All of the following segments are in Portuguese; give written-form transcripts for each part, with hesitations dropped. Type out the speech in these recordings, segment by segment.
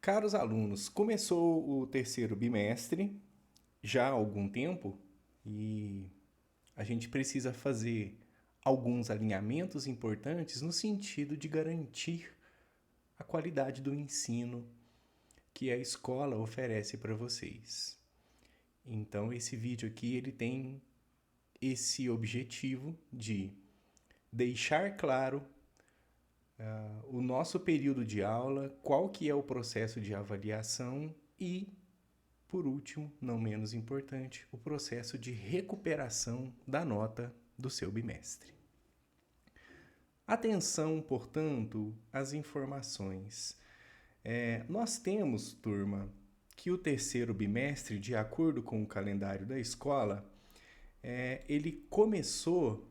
Caros alunos, começou o terceiro bimestre já há algum tempo e a gente precisa fazer alguns alinhamentos importantes no sentido de garantir a qualidade do ensino que a escola oferece para vocês. Então, esse vídeo aqui ele tem esse objetivo de deixar claro o nosso período de aula, qual que é o processo de avaliação e, por último, não menos importante, o processo de recuperação da nota do seu bimestre. Atenção, portanto, às informações. Nós temos, turma, que o terceiro bimestre, de acordo com o calendário da escola, ele começou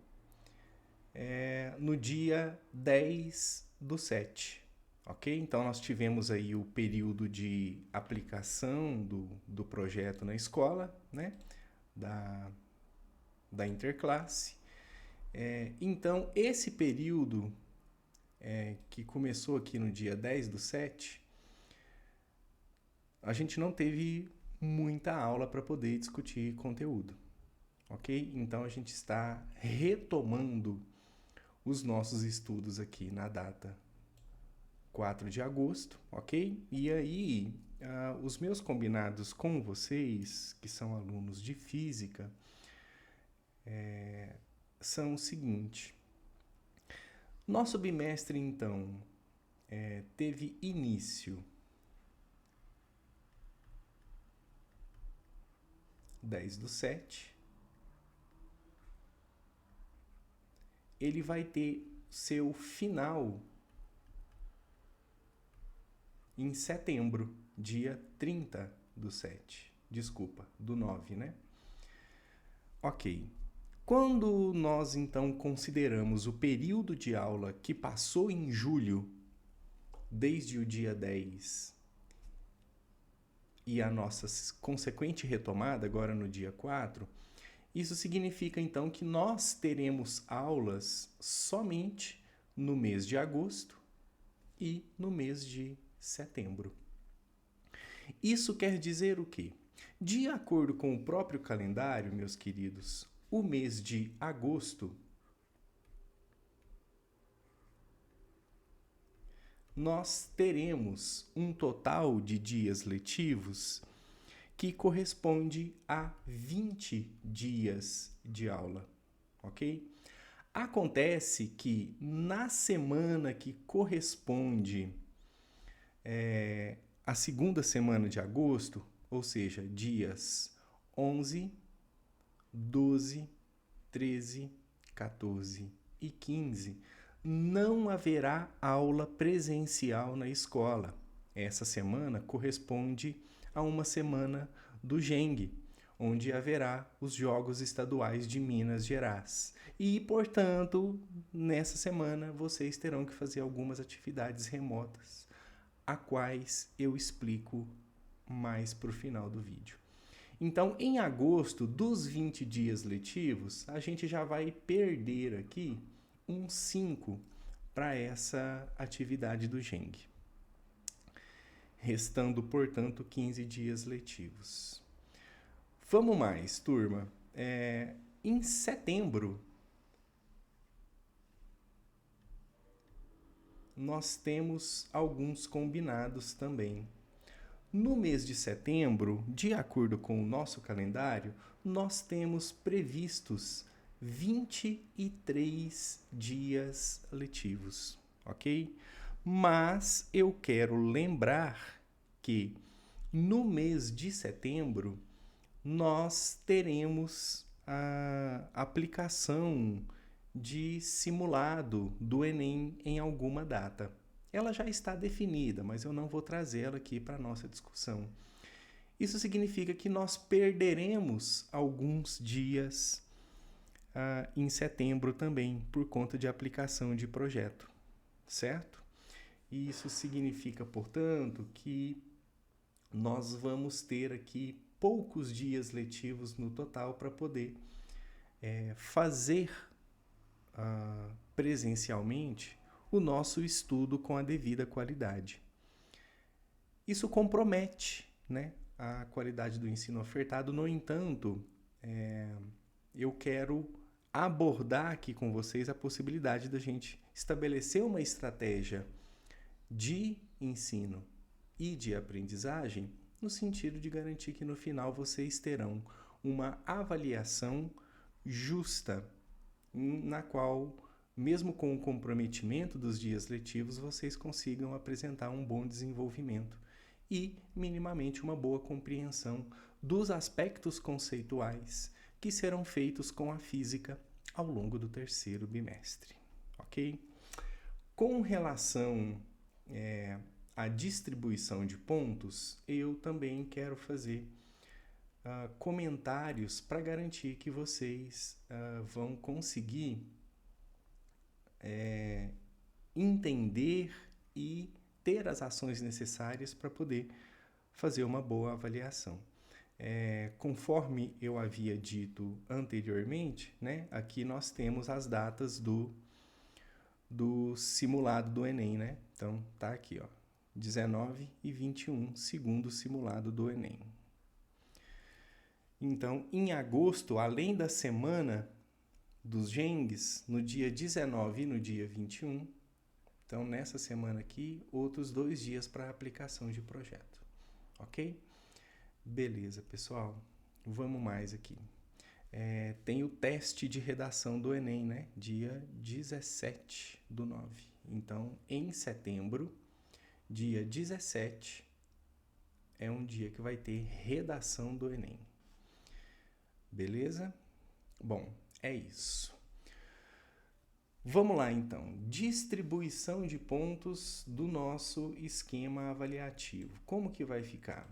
no dia 10/7, ok? Então, nós tivemos aí o período de aplicação do projeto na escola, né? Da interclasse. Então, esse período que começou aqui no dia 10/7, a gente não teve muita aula para poder discutir conteúdo, ok? Então, a gente está retomando os nossos estudos aqui na data 4 de agosto, ok? E aí, os meus combinados com vocês, que são alunos de física, são o seguinte. Nosso bimestre, então, teve início 10/7. Ele vai ter seu final em setembro, dia 30/7. Desculpa, do 9, né? Ok. Quando nós, então, consideramos o período de aula que passou em julho, desde o dia 10, e a nossa consequente retomada, agora no dia 4, isso significa, então, que nós teremos aulas somente no mês de agosto e no mês de setembro. Isso quer dizer o quê? De acordo com o próprio calendário, meus queridos, o mês de agosto nós teremos um total de dias letivos que corresponde a 20 dias de aula, ok? Acontece que na semana que corresponde à segunda semana de agosto, ou seja, dias 11, 12, 13, 14 e 15, não haverá aula presencial na escola. Essa semana corresponde a uma semana do GENG, onde haverá os Jogos Estaduais de Minas Gerais. E, portanto, nessa semana vocês terão que fazer algumas atividades remotas, a quais eu explico mais para o final do vídeo. Então, em agosto, dos 20 dias letivos, a gente já vai perder aqui uns 5 para essa atividade do GENG, restando, portanto, 15 dias letivos. Vamos mais, turma. Em setembro, nós temos alguns combinados também. No mês de setembro, de acordo com o nosso calendário, nós temos previstos 23 dias letivos, ok? Mas eu quero lembrar que no mês de setembro nós teremos a aplicação de simulado do Enem em alguma data. Ela já está definida, mas eu não vou trazê-la aqui para a nossa discussão. Isso significa que nós perderemos alguns dias em setembro também, por conta de aplicação de projeto, certo? E isso significa, portanto, que nós vamos ter aqui poucos dias letivos no total para poder fazer presencialmente o nosso estudo com a devida qualidade. Isso compromete, né, a qualidade do ensino ofertado. No entanto, eu quero abordar aqui com vocês a possibilidade da gente estabelecer uma estratégia de ensino e de aprendizagem no sentido de garantir que no final vocês terão uma avaliação justa, na qual, mesmo com o comprometimento dos dias letivos, vocês consigam apresentar um bom desenvolvimento e minimamente uma boa compreensão dos aspectos conceituais que serão feitos com a física ao longo do terceiro bimestre, ok? Com relação à distribuição de pontos, eu também quero fazer comentários para garantir que vocês vão conseguir entender e ter as ações necessárias para poder fazer uma boa avaliação. Conforme eu havia dito anteriormente, né, aqui nós temos as datas do simulado do Enem, né? Então, tá aqui, ó, 19 e 21, segundo simulado do Enem. Então, em agosto, além da semana dos GENGs, no dia 19 e no dia 21, então, nessa semana aqui, outros 2 dias para aplicação de projeto, ok? Beleza, pessoal. Vamos mais aqui. Tem o teste de redação do Enem, né? Dia 17/9. Então, em setembro, dia 17, é um dia que vai ter redação do Enem. Beleza? Bom, é isso. Vamos lá, então. Distribuição de pontos do nosso esquema avaliativo. Como que vai ficar?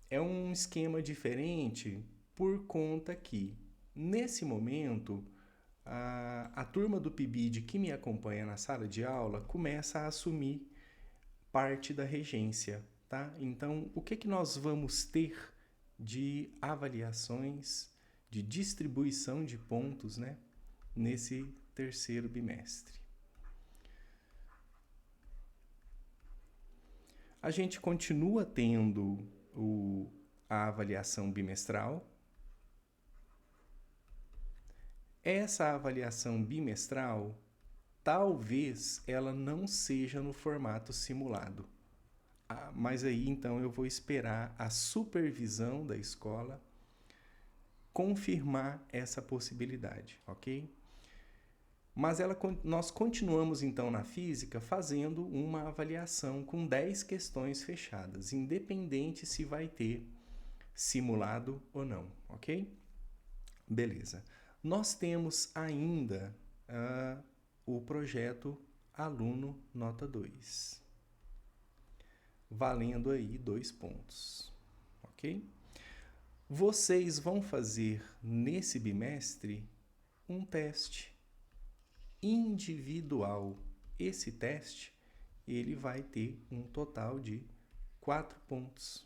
É um esquema diferente por conta que, nesse momento, a turma do PIBID que me acompanha na sala de aula começa a assumir parte da regência, tá? Então, o que nós vamos ter de avaliações, de distribuição de pontos, né, nesse terceiro bimestre? A gente continua tendo a avaliação bimestral. Essa avaliação bimestral, talvez ela não seja no formato simulado. Mas aí, então, eu vou esperar a supervisão da escola confirmar essa possibilidade, ok? Mas nós continuamos, então, na física, fazendo uma avaliação com 10 questões fechadas, independente se vai ter simulado ou não, ok? Beleza. Nós temos ainda o projeto Aluno Nota 2, valendo aí 2 pontos, ok? Vocês vão fazer nesse bimestre um teste individual. Esse teste, ele vai ter um total de 4 pontos.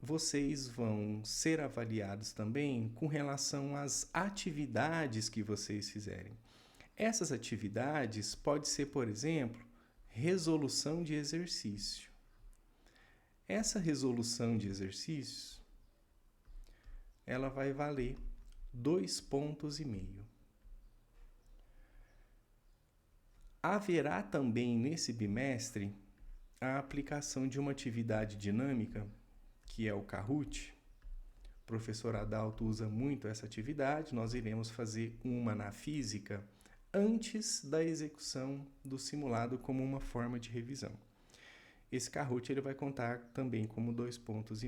Vocês vão ser avaliados também com relação às atividades que vocês fizerem. Essas atividades pode ser, por exemplo, resolução de exercício. Essa resolução de exercícios, ela vai valer 2,5 pontos. Haverá também nesse bimestre a aplicação de uma atividade dinâmica, que é o Kahoot. O professor Adalto usa muito essa atividade. Nós iremos fazer uma na física antes da execução do simulado como uma forma de revisão. Esse Kahoot ele vai contar também como 2,5 pontos.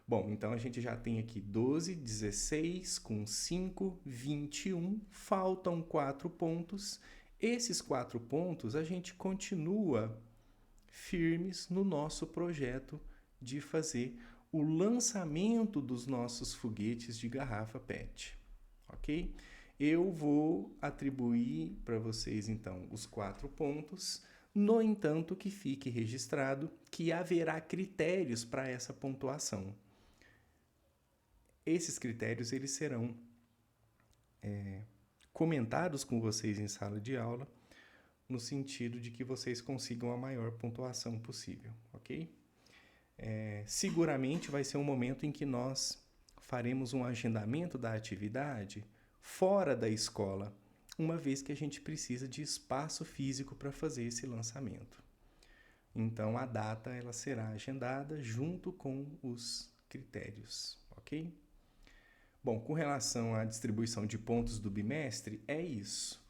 Bom, então a gente já tem aqui 12, 16, com 5, 21, faltam 4 pontos. Esses 4 pontos a gente continua firmes no nosso projeto de fazer o lançamento dos nossos foguetes de garrafa PET, ok? Eu vou atribuir para vocês, então, os 4 pontos. No entanto, que fique registrado que haverá critérios para essa pontuação. Esses critérios eles serão comentados com vocês em sala de aula, no sentido de que vocês consigam a maior pontuação possível, ok? Seguramente vai ser um momento em que nós faremos um agendamento da atividade fora da escola, uma vez que a gente precisa de espaço físico para fazer esse lançamento. Então, a data ela será agendada junto com os critérios, ok? Bom, com relação à distribuição de pontos do bimestre, é isso.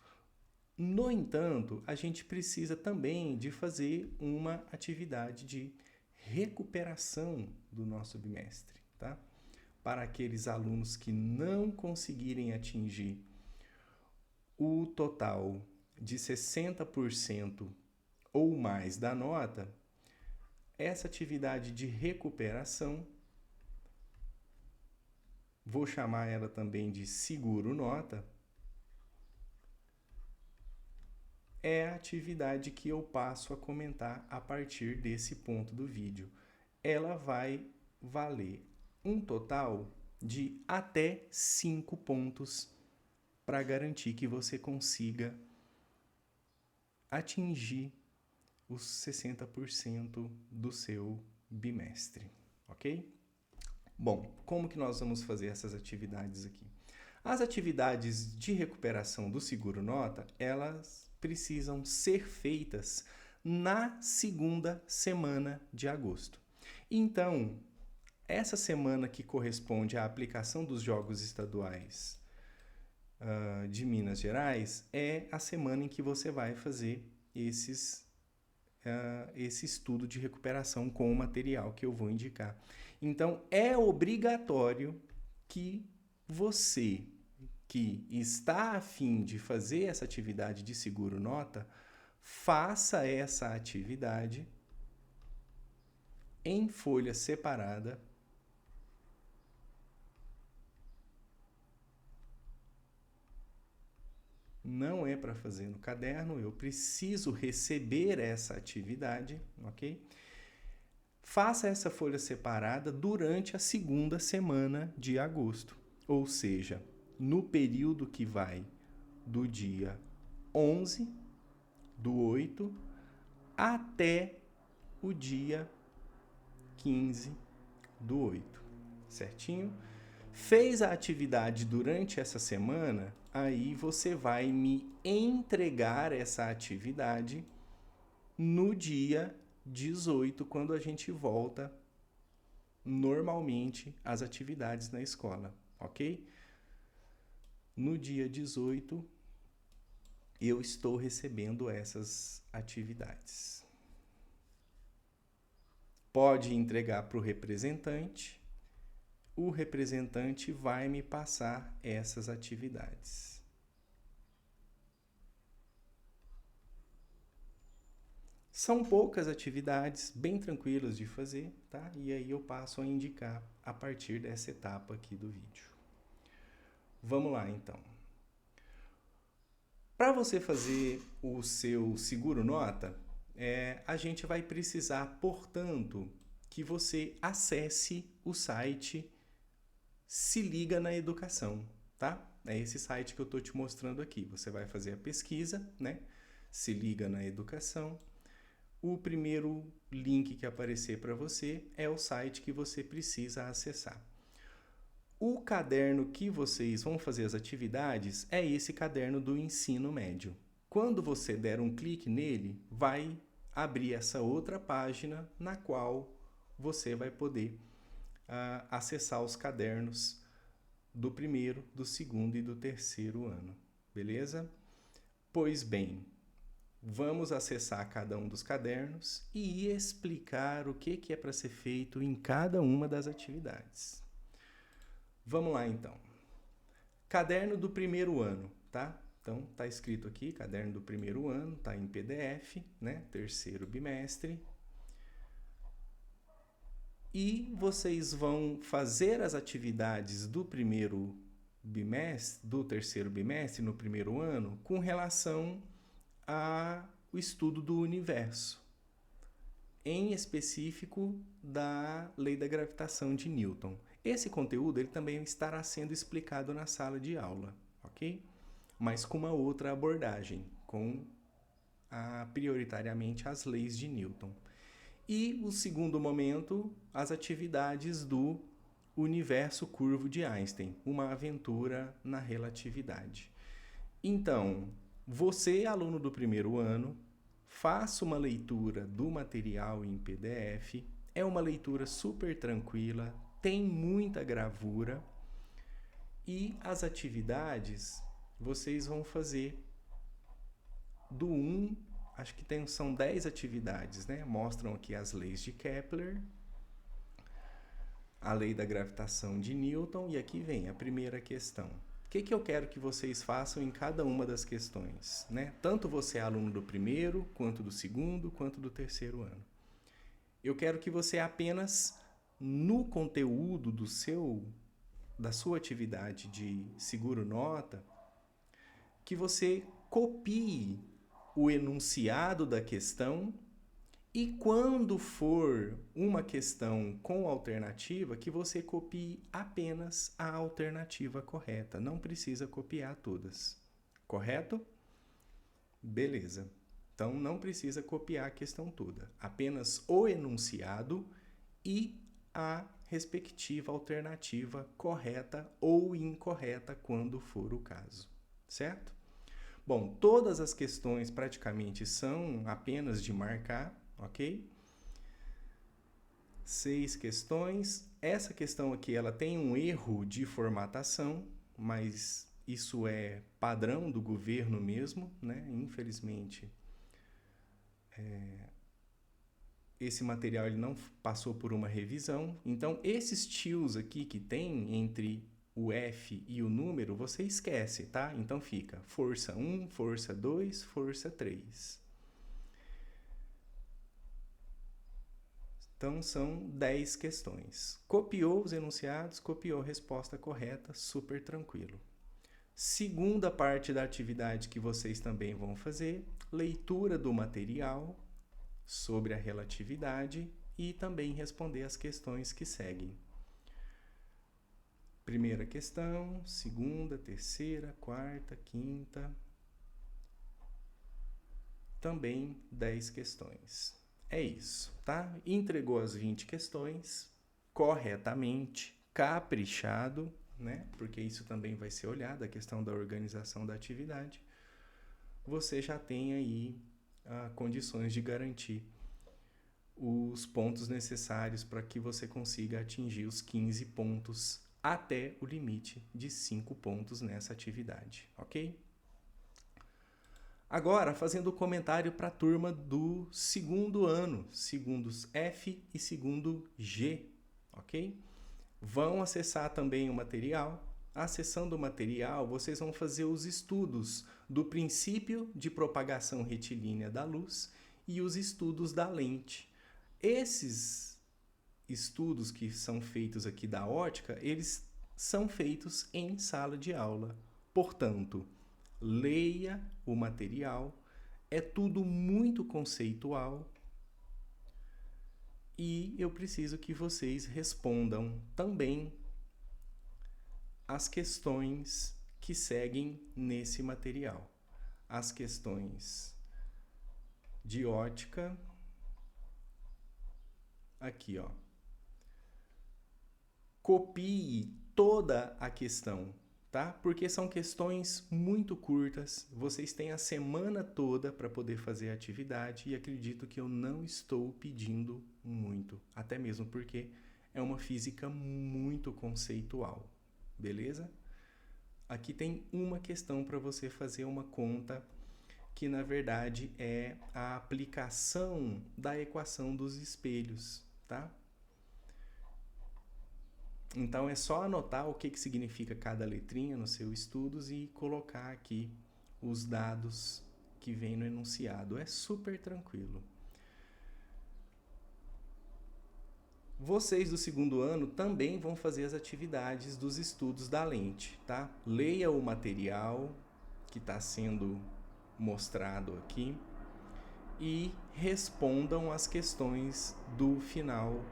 No entanto, a gente precisa também de fazer uma atividade de recuperação do nosso bimestre, tá? Para aqueles alunos que não conseguirem atingir o total de 60% ou mais da nota, essa atividade de recuperação, vou chamar ela também de seguro nota, é a atividade que eu passo a comentar a partir desse ponto do vídeo. Ela vai valer um total de até 5 pontos para garantir que você consiga atingir os 60% do seu bimestre, ok? Bom, como que nós vamos fazer essas atividades aqui? As atividades de recuperação do seguro nota, elas precisam ser feitas na segunda semana de agosto. Então, essa semana que corresponde à aplicação dos Jogos Estaduais de Minas Gerais é a semana em que você vai fazer esse estudo de recuperação com o material que eu vou indicar. Então, é obrigatório que você que está a fim de fazer essa atividade de seguro nota, faça essa atividade em folha separada, não é para fazer no caderno, eu preciso receber essa atividade, ok? Faça essa folha separada durante a segunda semana de agosto, ou seja, no período que vai do dia 11/8 até o dia 15/8, certinho? Fez a atividade durante essa semana, aí você vai me entregar essa atividade no dia 18, quando a gente volta normalmente às atividades na escola, ok? No dia 18, eu estou recebendo essas atividades. Pode entregar para o representante vai me passar essas atividades. São poucas atividades, bem tranquilas de fazer, tá? E aí eu passo a indicar a partir dessa etapa aqui do vídeo. Vamos lá, então. Para você fazer o seu seguro nota, a gente vai precisar, portanto, que você acesse o site Se Liga na Educação, tá? É esse site que eu estou te mostrando aqui. Você vai fazer a pesquisa, né? Se Liga na Educação. O primeiro link que aparecer para você é o site que você precisa acessar. O caderno que vocês vão fazer as atividades é esse caderno do ensino médio. Quando você der um clique nele, vai abrir essa outra página na qual você vai poder acessar os cadernos do primeiro, do segundo e do terceiro ano, beleza? Pois bem, vamos acessar cada um dos cadernos e explicar o que é para ser feito em cada uma das atividades. Vamos lá, então. Caderno do primeiro ano, tá? Então, tá escrito aqui, caderno do primeiro ano, tá em PDF, né? Terceiro bimestre. E vocês vão fazer as atividades do primeiro bimestre, do terceiro bimestre, no primeiro ano, com relação ao estudo do universo, em específico da lei da gravitação de Newton. Esse conteúdo ele também estará sendo explicado na sala de aula, ok? Mas com uma outra abordagem, com prioritariamente as leis de Newton. E o segundo momento, as atividades do universo curvo de Einstein, uma aventura na relatividade. Então, você, aluno do primeiro ano, faça uma leitura do material em PDF. É uma leitura super tranquila, tem muita gravura. E as atividades vocês vão fazer do 1, acho que são 10 atividades, né? Mostram aqui as leis de Kepler, a lei da gravitação de Newton, e aqui vem a primeira questão. O que eu quero que vocês façam em cada uma das questões, né? Tanto você é aluno do primeiro, quanto do segundo, quanto do terceiro ano. Eu quero que você apenas, no conteúdo da sua atividade de seguro nota, que você copie o enunciado da questão e quando for uma questão com alternativa, que você copie apenas a alternativa correta. Não precisa copiar todas. Correto? Beleza. Então, não precisa copiar a questão toda. Apenas o enunciado e a respectiva alternativa correta ou incorreta, quando for o caso. Certo? Bom, todas as questões praticamente são apenas de marcar, ok? 6 questões. Essa questão aqui, ela tem um erro de formatação, mas isso é padrão do governo mesmo, né? Infelizmente, esse material ele não passou por uma revisão. Então, esses tios aqui que tem entre o F e o número, você esquece, tá? Então fica força 1, força 2, força 3. Então, são 10 questões. Copiou os enunciados, copiou a resposta correta, super tranquilo. Segunda parte da atividade que vocês também vão fazer, leitura do material sobre a relatividade e também responder as questões que seguem. Primeira questão, segunda, terceira, quarta, quinta. Também 10 questões. É isso, tá? Entregou as 20 questões corretamente, caprichado, né? Porque isso também vai ser olhado, a questão da organização da atividade. Você já tem aí condições de garantir os pontos necessários para que você consiga atingir os 15 pontos até o limite de 5 pontos nessa atividade, ok? Agora, fazendo o comentário para a turma do segundo ano, segundos F e segundo G, ok? Vão acessar também o material. Acessando o material, vocês vão fazer os estudos do princípio de propagação retilínea da luz e os estudos da lente. Esses estudos que são feitos aqui da ótica, eles são feitos em sala de aula. Portanto, leia o material, é tudo muito conceitual e eu preciso que vocês respondam também as questões que seguem nesse material. As questões de ótica, aqui, ó. Copie toda a questão, tá? Porque são questões muito curtas, vocês têm a semana toda para poder fazer a atividade e acredito que eu não estou pedindo muito, até mesmo porque é uma física muito conceitual, beleza? Aqui tem uma questão para você fazer uma conta que na verdade é a aplicação da equação dos espelhos, tá? Então, é só anotar o que significa cada letrinha nos seus estudos e colocar aqui os dados que vem no enunciado. É super tranquilo. Vocês do segundo ano também vão fazer as atividades dos estudos da lente, tá? Leia o material que está sendo mostrado aqui e respondam as questões do final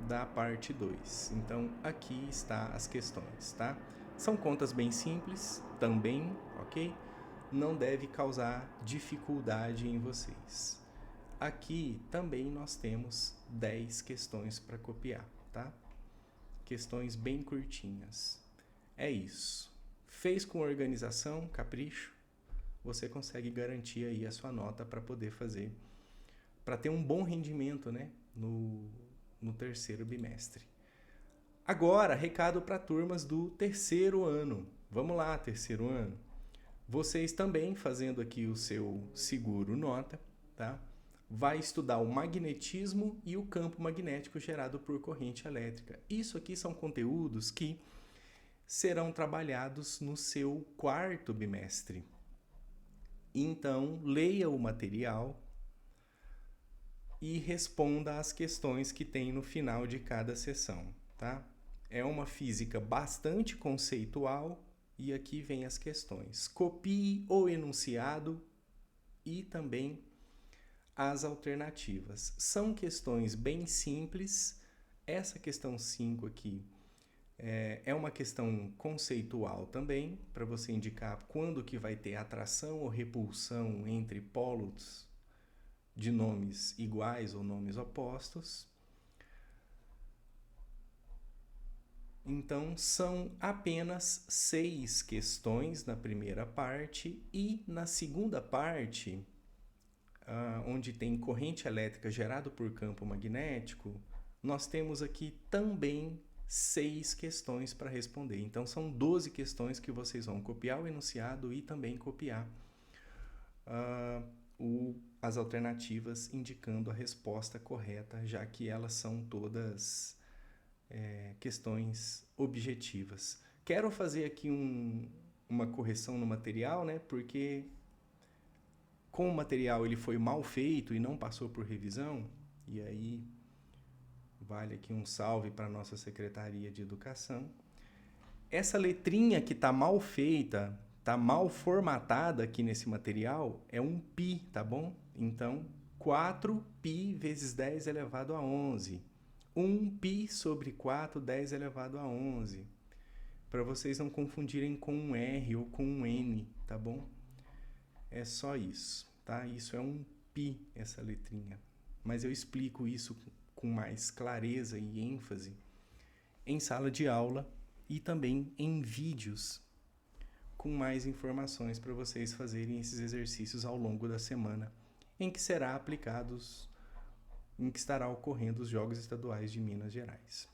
da parte 2. Então, aqui está as questões, tá? São contas bem simples também, ok? não deve causar dificuldade em vocês. Aqui também nós temos 10 questões para copiar, tá? Questões bem curtinhas. É isso. Fez com organização, capricho, você consegue garantir aí a sua nota para poder fazer, para ter um bom rendimento, né, no terceiro bimestre. Agora, recado para turmas do terceiro ano. Vamos lá, terceiro ano. Vocês também fazendo aqui o seu seguro nota, tá? Vai estudar o magnetismo e o campo magnético gerado por corrente elétrica. Isso aqui são conteúdos que serão trabalhados no seu quarto bimestre. Então, leia o material e responda às questões que tem no final de cada sessão, tá? É uma física bastante conceitual e aqui vem as questões. Copie o enunciado e também as alternativas. São questões bem simples. Essa questão 5 aqui é uma questão conceitual também, para você indicar quando que vai ter atração ou repulsão entre pólos de nomes iguais ou nomes opostos. Então, são apenas 6 questões na primeira parte e na segunda parte, onde tem corrente elétrica gerada por campo magnético, nós temos aqui também 6 questões para responder. Então, são 12 questões que vocês vão copiar o enunciado e também copiar as alternativas indicando a resposta correta, já que elas são todas questões objetivas. Quero fazer aqui uma correção no material, né? Porque com o material ele foi mal feito e não passou por revisão, e aí vale aqui um salve para a nossa Secretaria de Educação. Essa letrinha que está mal feita, está mal formatada aqui nesse material, é um π, tá bom? Então, 4π vezes 10 elevado a 11. 1π sobre 4, 10 elevado a 11. Para vocês não confundirem com um R ou com um N, tá bom? É só isso, tá? Isso é um π, essa letrinha. Mas eu explico isso com mais clareza e ênfase em sala de aula e também em vídeos com mais informações para vocês fazerem esses exercícios ao longo da semana em que estará ocorrendo os Jogos Estaduais de Minas Gerais.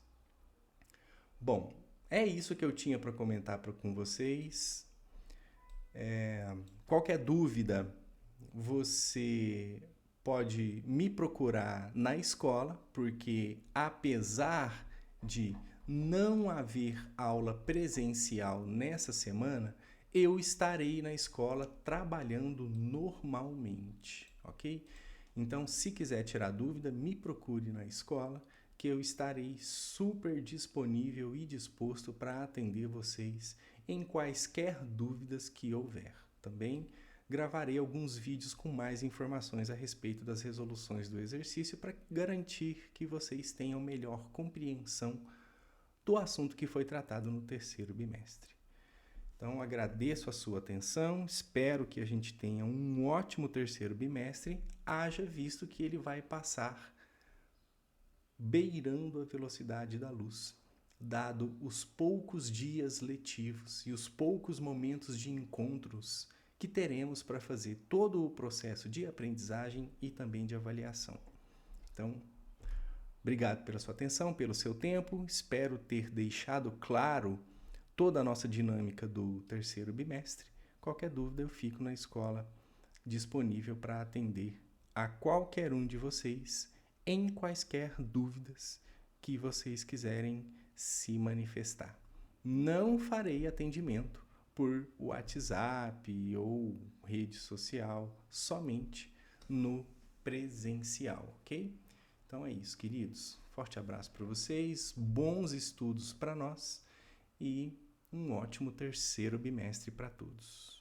Bom, é isso que eu tinha para comentar com vocês. Qualquer dúvida, você pode me procurar na escola, porque apesar de não haver aula presencial nessa semana, eu estarei na escola trabalhando normalmente, ok? Então, se quiser tirar dúvida, me procure na escola, que eu estarei super disponível e disposto para atender vocês em quaisquer dúvidas que houver. Também gravarei alguns vídeos com mais informações a respeito das resoluções do exercício para garantir que vocês tenham melhor compreensão do assunto que foi tratado no terceiro bimestre. Então, agradeço a sua atenção, espero que a gente tenha um ótimo terceiro bimestre, haja visto que ele vai passar beirando a velocidade da luz, dado os poucos dias letivos e os poucos momentos de encontros que teremos para fazer todo o processo de aprendizagem e também de avaliação. Então, obrigado pela sua atenção, pelo seu tempo, espero ter deixado claro toda a nossa dinâmica do terceiro bimestre. Qualquer dúvida, eu fico na escola disponível para atender a qualquer um de vocês em quaisquer dúvidas que vocês quiserem se manifestar. Não farei atendimento por WhatsApp ou rede social, somente no presencial, ok? Então é isso, queridos. Forte abraço para vocês, bons estudos para nós e um ótimo terceiro bimestre para todos.